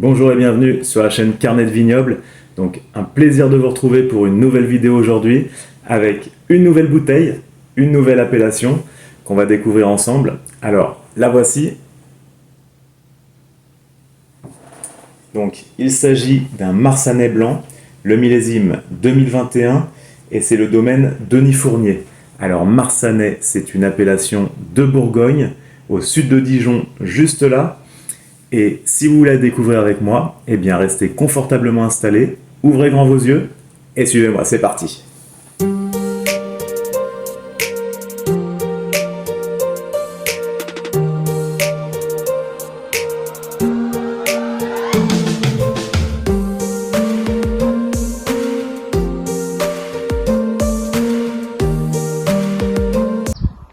Bonjour et bienvenue sur la chaîne Carnet de Vignoble. Donc un plaisir de vous retrouver pour une nouvelle vidéo aujourd'hui avec une nouvelle bouteille, une nouvelle appellation qu'on va découvrir ensemble. Alors la voici. Donc il s'agit d'un Marsanais blanc, le millésime 2021 et c'est le domaine Denis Fournier. Alors Marsanais, c'est une appellation de Bourgogne, au sud de Dijon, juste là. Et si vous voulez la découvrir avec moi, eh bien restez confortablement installés, ouvrez grand vos yeux et suivez-moi, c'est parti.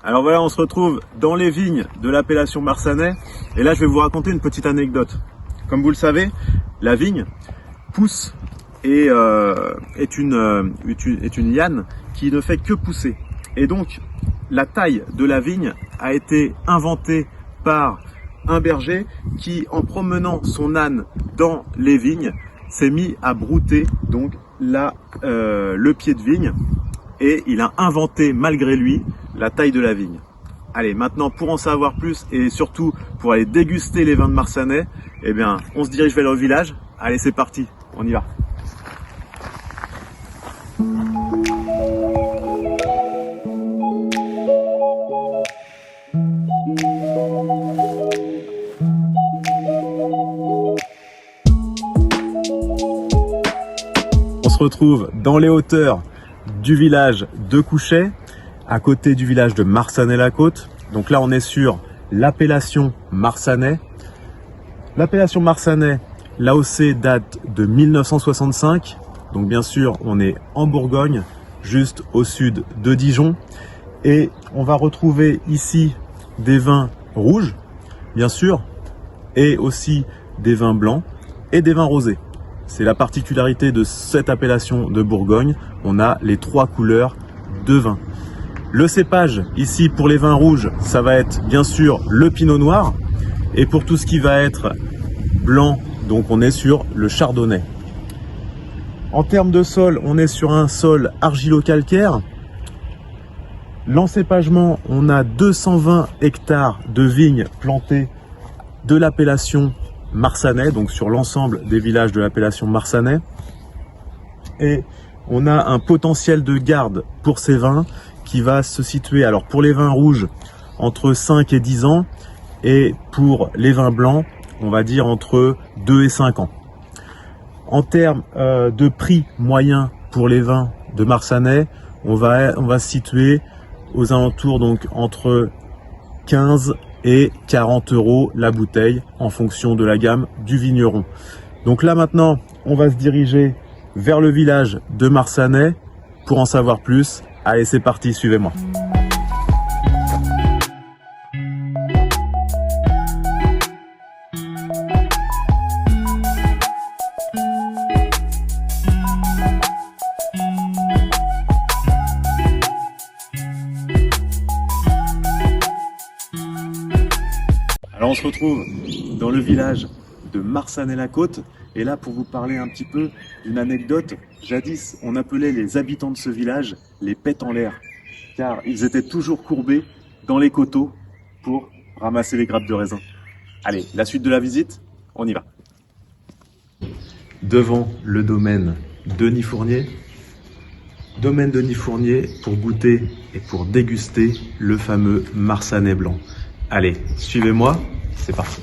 Alors voilà, on se retrouve dans les vignes de l'appellation Marsanais et là je vais vous raconter une petite anecdote. Comme vous le savez, la vigne pousse et est une liane qui ne fait que pousser. Et donc la taille de la vigne a été inventée par un berger qui, en promenant son âne dans les vignes, s'est mis à brouter donc le pied de vigne et il a inventé malgré lui la taille de la vigne. Allez, maintenant pour en savoir plus et surtout pour aller déguster les vins de Marsanais, eh bien, on se dirige vers le village. Allez, c'est parti, on y va. On se retrouve dans les hauteurs du village de Couchet, à côté du village de Marsanais-la-Côte. Donc là, on est sur l'appellation Marsanais. L'appellation Marsanais, l'AOC date de 1965. Donc bien sûr, on est en Bourgogne, juste au sud de Dijon. Et on va retrouver ici des vins rouges, bien sûr, et aussi des vins blancs et des vins rosés. C'est la particularité de cette appellation de Bourgogne. On a les trois couleurs de vin. Le cépage, ici pour les vins rouges, ça va être bien sûr le pinot noir. Et pour tout ce qui va être blanc, donc on est sur le chardonnay. En termes de sol, on est sur un sol argilo-calcaire. L'encépagement, on a 220 hectares de vignes plantées de l'appellation Marsanais, donc sur l'ensemble des villages de l'appellation Marsanais. Et on a un potentiel de garde pour ces vins qui va se situer, alors pour les vins rouges, entre 5 et 10 ans, et pour les vins blancs, on va dire entre 2 et 5 ans. En termes de prix moyen pour les vins de Marsanais, on va se situer aux alentours, donc entre 15 et 40 € la bouteille, en fonction de la gamme du vigneron. Donc là maintenant, on va se diriger vers le village de Marsanais pour en savoir plus. Allez, c'est parti, suivez-moi. Alors on se retrouve dans le village de Marsanais-la-Côte et là pour vous parler un petit peu d'une anecdote, jadis on appelait les habitants de ce village les pètes en l'air car ils étaient toujours courbés dans les coteaux pour ramasser les grappes de raisin. Allez, la suite de la visite, on y va. Devant le domaine Denis Fournier, domaine Denis Fournier pour goûter et pour déguster le fameux Marsanais blanc. Allez, suivez-moi, c'est parti.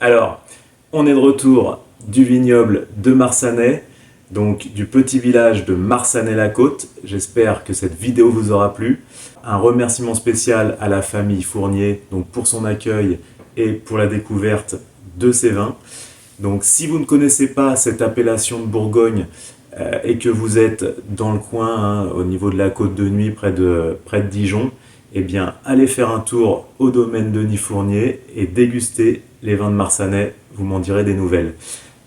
Alors, on est de retour du vignoble de Marsanais, donc du petit village de Marsanais-la-Côte. J'espère que cette vidéo vous aura plu. Un remerciement spécial à la famille Fournier donc pour son accueil et pour la découverte de ces vins. Donc si vous ne connaissez pas cette appellation de Bourgogne, et que vous êtes dans le coin, hein, au niveau de la Côte de Nuit, près de Dijon, eh bien, allez faire un tour au domaine Denis Fournier et dégustez les vins de Marsanais, vous m'en direz des nouvelles.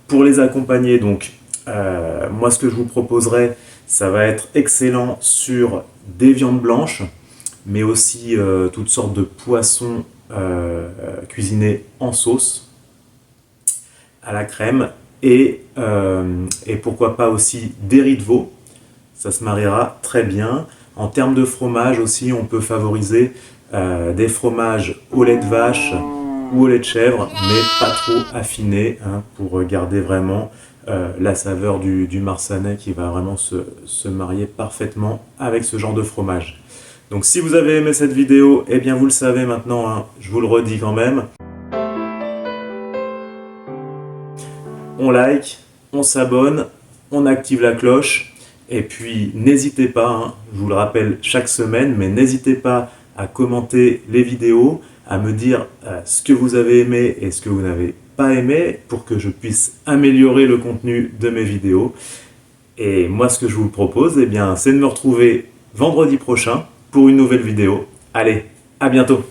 Pour les accompagner, donc, moi ce que je vous proposerai, ça va être excellent sur des viandes blanches, mais aussi toutes sortes de poissons cuisinés en sauce, à la crème, et pourquoi pas aussi des riz de veau, ça se mariera très bien. En termes de fromage aussi, on peut favoriser des fromages au lait de vache ou au lait de chèvre, mais pas trop affinés, hein, pour garder vraiment la saveur du Marsanais qui va vraiment se marier parfaitement avec ce genre de fromage. Donc si vous avez aimé cette vidéo, eh bien vous le savez maintenant, hein, je vous le redis quand même. On like, on s'abonne, on active la cloche, et puis n'hésitez pas, hein, je vous le rappelle chaque semaine, mais n'hésitez pas à commenter les vidéos, à me dire ce que vous avez aimé et ce que vous n'avez pas aimé, pour que je puisse améliorer le contenu de mes vidéos. Et moi ce que je vous propose, eh bien, c'est de me retrouver vendredi prochain pour une nouvelle vidéo. Allez, à bientôt!